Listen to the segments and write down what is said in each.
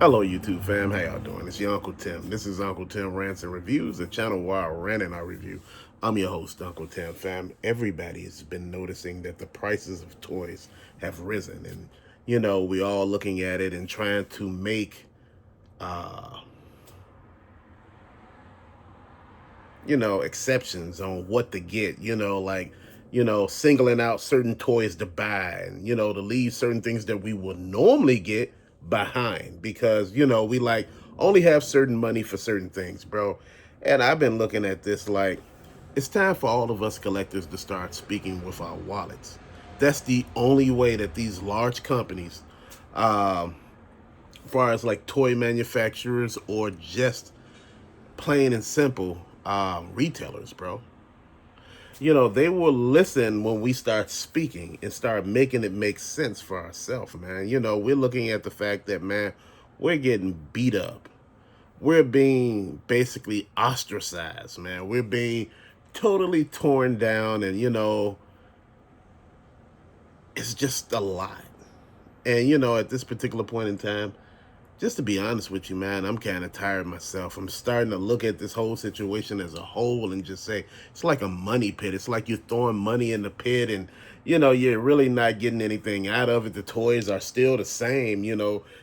Hello, YouTube fam. How y'all doing? It's your Uncle Tim. This is Uncle Tim Rants and Reviews, the channel where I rant and I review. I'm your host, Uncle Tim fam. Everybody has been noticing that the prices of toys have risen, and we all looking at it and trying to make, uh, exceptions on what to get. Singling out certain toys to buy, and to leave certain things that we would normally get behind because we like only have certain money for certain things, bro. And I've been looking at this like it's time for all of us collectors to start speaking with our wallets. That's the only way that these large companies, um as far as like toy manufacturers or just plain and simple retailers, bro, they will listen when we start speaking and start making it make sense for ourselves, man. We're looking at the fact that, man, we're getting beat up. We're being basically ostracized, man. We're being totally torn down, and, it's just a lot. And, at this particular point in time, just to be honest with you, man, I'm kind of tired myself. I'm starting to look at this whole situation as a whole and just say it's like a money pit. It's like you're throwing money in the pit and you're really not getting anything out of it. The toys are still the same,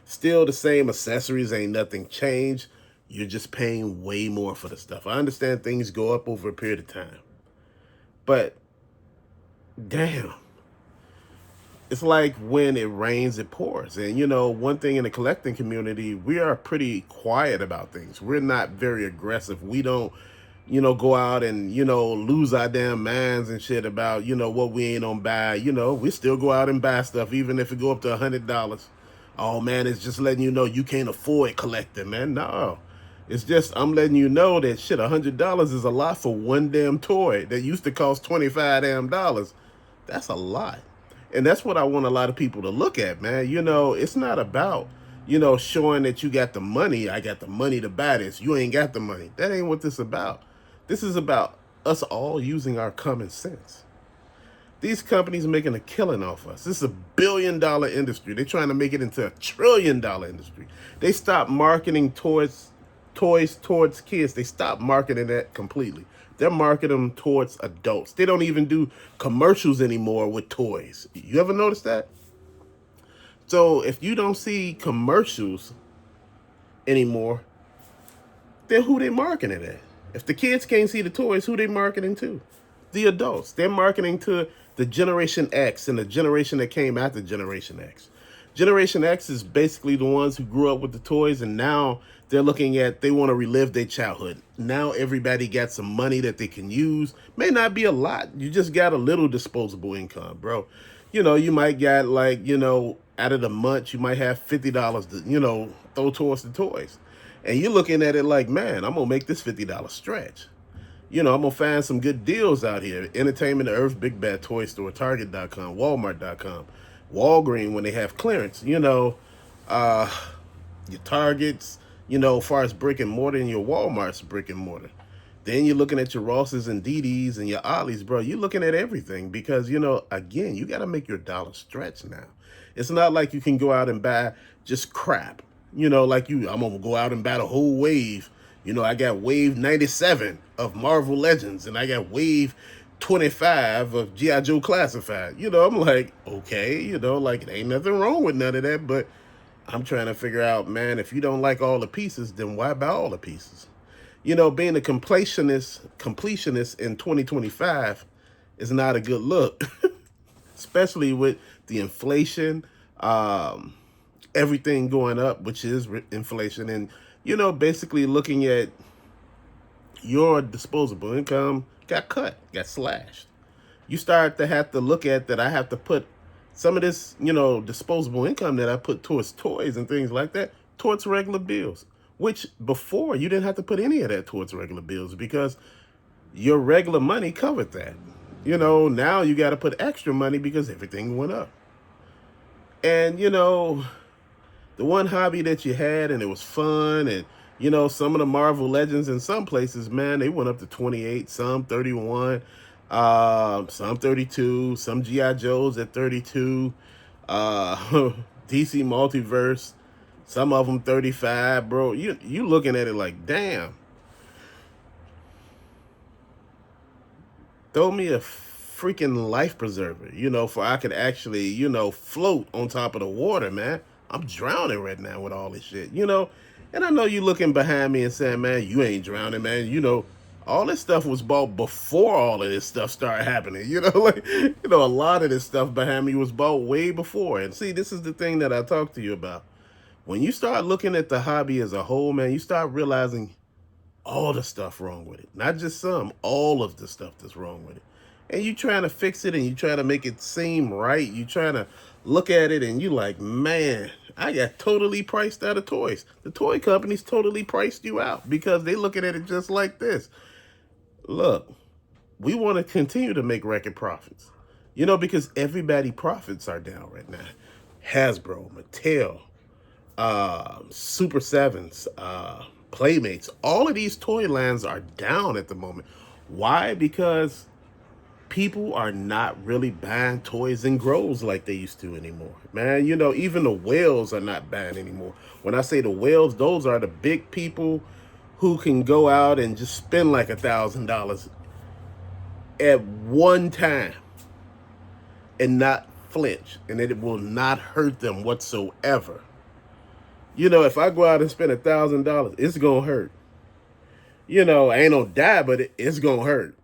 still the same accessories, ain't nothing changed. You're just paying way more for the stuff. I understand things go up over a period of time. But damn, it's like when it rains, it pours. And one thing in the collecting community, we are pretty quiet about things. We're not very aggressive. We don't, go out and lose our damn minds and shit about what we ain't on buy. We still go out and buy stuff, even if it go up to $100. Oh man, it's just letting you know you can't afford collecting, man. No. It's just I'm letting you know that shit, $100 is a lot for one damn toy that used to cost 25 damn dollars. That's a lot. And that's what I want a lot of people to look at, man. It's not about, showing that you got the money. I got the money to buy this. You ain't got the money. That ain't what this is about. This is about us all using our common sense. These companies making a killing off us. This is $1 billion industry. They're trying to make it into $1 trillion industry. They stopped marketing towards toys towards kids. They stopped marketing that completely. They're marketing them towards adults. They don't even do commercials anymore with toys. You ever notice that? So if you don't see commercials anymore, then who they marketing at? If the kids can't see the toys, who they marketing to? The adults. They're marketing to the Generation X and the generation that came after Generation X. Generation X is basically the ones who grew up with the toys, and now they're looking at, they want to relive their childhood. Now everybody got some money that they can use. May not be a lot. You just got a little disposable income, bro. You might get like, out of the month, you might have $50 to, throw towards the toys. And you're looking at it like, man, I'm going to make this $50 stretch. I'm going to find some good deals out here. Entertainment Earth, Big Bad Toy Store, Target.com, Walmart.com, Walgreens when they have clearance. Uh, your Targets, as far as brick and mortar, and your Walmart's brick and mortar. Then you're looking at your Rosses and DDs and your Ollie's, bro. You're looking at everything because, again, you got to make your dollar stretch now. It's not like you can go out and buy just crap. I'm going to go out and buy the whole wave. I got wave 97 of Marvel Legends and I got wave 25 of G.I. Joe Classified. I'm like, okay, like it ain't nothing wrong with none of that, but I'm trying to figure out, man, if you don't like all the pieces, then why buy all the pieces? Being a completionist in 2025 is not a good look, especially with the inflation, um, everything going up, which is inflation, and basically looking at your disposable income got cut, got slashed. You start to have to look at that. I have to put some of this, disposable income that I put towards toys and things like that towards regular bills, which before you didn't have to put any of that towards regular bills because your regular money covered that. Now you got to put extra money because everything went up. And, the one hobby that you had and it was fun, and some of the Marvel Legends in some places, man, they went up to 28, some 31, some 32, some GI Joes at 32, DC Multiverse Some of them 35, bro. You looking at it like, damn. Throw me a freaking life preserver, for I could actually, float on top of the water, man. I'm drowning right now with all this shit. And I know you looking behind me and saying, man, you ain't drowning, man. All this stuff was bought before all of this stuff started happening. A lot of this stuff behind me was bought way before. And see, this is the thing that I talk to you about. When you start looking at the hobby as a whole, man, you start realizing all the stuff wrong with it. Not just some, all of the stuff that's wrong with it. And you trying to fix it and you try to make it seem right. You trying to look at it and you like, man, I got totally priced out of toys. The toy companies totally priced you out because they looking at it just like this. Look, we want to continue to make record profits. Because everybody profits are down right now. Hasbro, Mattel, Super Sevens, Playmates, all of these toy lines are down at the moment. Why? Because people are not really buying toys and grows like they used to anymore. Man, even the whales are not buying anymore. When I say the whales, those are the big people who can go out and just spend like $1,000 at one time and not flinch, and it will not hurt them whatsoever. If I go out and spend $1,000, it's gonna hurt. I ain't gonna die, but it's gonna hurt.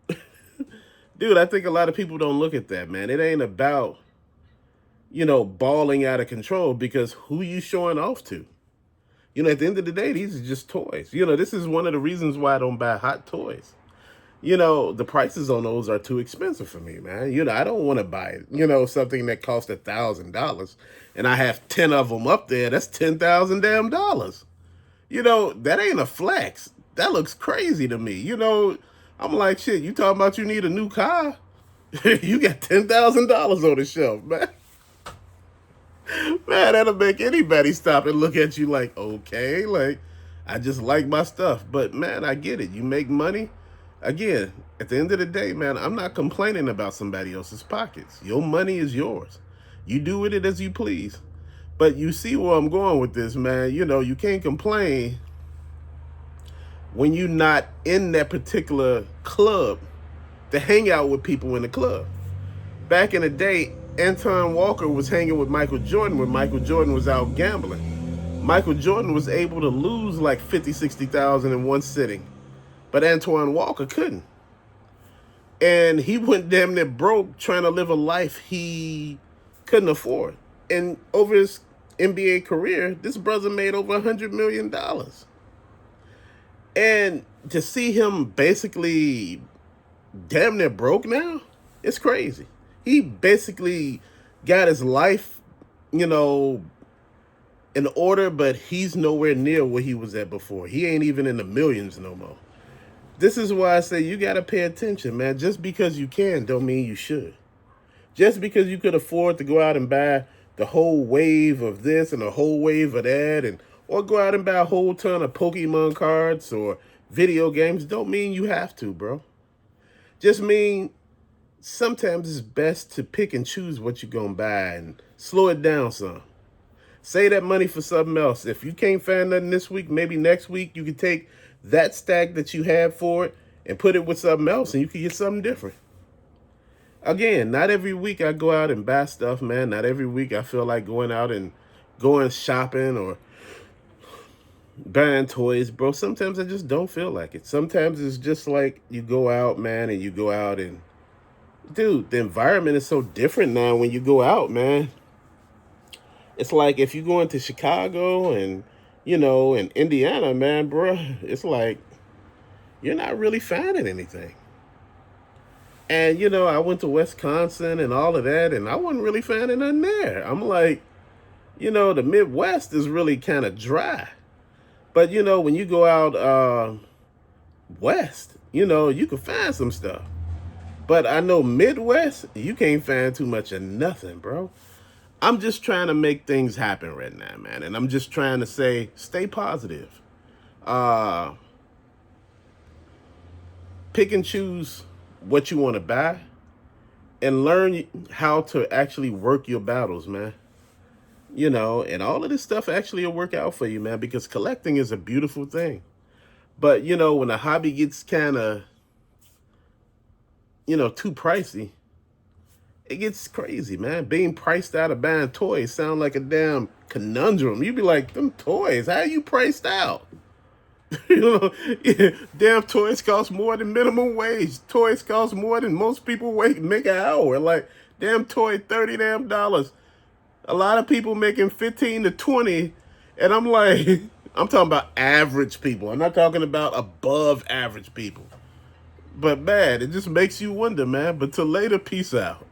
Dude, I think a lot of people don't look at that, man. It ain't about, balling out of control, because who you showing off to? At the end of the day, these are just toys. This is one of the reasons why I don't buy hot toys. The prices on those are too expensive for me, man. I don't want to buy it. Something that costs $1,000 and I have 10 of them up there. That's 10,000 damn dollars. That ain't a flex. That looks crazy to me. I'm like, shit, you talking about you need a new car? You got $10,000 on the shelf, man. Man, that'll make anybody stop and look at you like, okay, like, I just like my stuff. But, man, I get it. You make money. Again, at the end of the day, man, I'm not complaining about somebody else's pockets. Your money is yours. You do with it as you please. But you see where I'm going with this, man. You can't complain when you're not in that particular club to hang out with people in the club. Back in the day, Antoine Walker was hanging with Michael Jordan when Michael Jordan was out gambling. Michael Jordan was able to lose like 50, 60,000 in one sitting, but Antoine Walker couldn't. And he went damn near broke trying to live a life he couldn't afford. And over his NBA career, this brother made over $100 million. And to see him basically damn near broke now, it's crazy. He basically got his life, in order, but he's nowhere near where he was at before. He ain't even in the millions no more. This is why I say you got to pay attention, man. Just because you can don't mean you should. Just because you could afford to go out and buy the whole wave of this and a whole wave of that, or go out and buy a whole ton of Pokemon cards or video games, don't mean you have to, bro. Just mean sometimes it's best to pick and choose what you're going to buy and slow it down some. Save that money for something else. If you can't find nothing this week, maybe next week you can take that stack that you have for it and put it with something else, and you can get something different. Again, not every week I go out and buy stuff, man. Not every week I feel like going out and going shopping or buying toys, bro. Sometimes I just don't feel like it. Sometimes it's just like you go out, man, and you go out and, dude, the environment is so different now when you go out, man. It's like if you go into Chicago and, in Indiana, man, bro, it's like you're not really finding anything. And, I went to Wisconsin and all of that, and I wasn't really finding nothing there. I'm like, the Midwest is really kind of dry. But, when you go out west, you can find some stuff. But I know Midwest, you can't find too much of nothing, bro. I'm just trying to make things happen right now, man. And I'm just trying to say, stay positive. Pick and choose what you want to buy and learn how to actually work your battles, man. And all of this stuff actually will work out for you, man, because collecting is a beautiful thing. But, when a hobby gets kind of, too pricey, it gets crazy, man. Being priced out of buying toys sound like a damn conundrum. You'd be like, them toys, how are you priced out? you Damn toys cost more than minimum wage. Toys cost more than most people make an hour. Like, damn toy, $30 damn dollars. A lot of people making 15 to 20, and I'm like, I'm talking about average people. I'm not talking about above average people. But man, it just makes you wonder, man. But till later, peace out.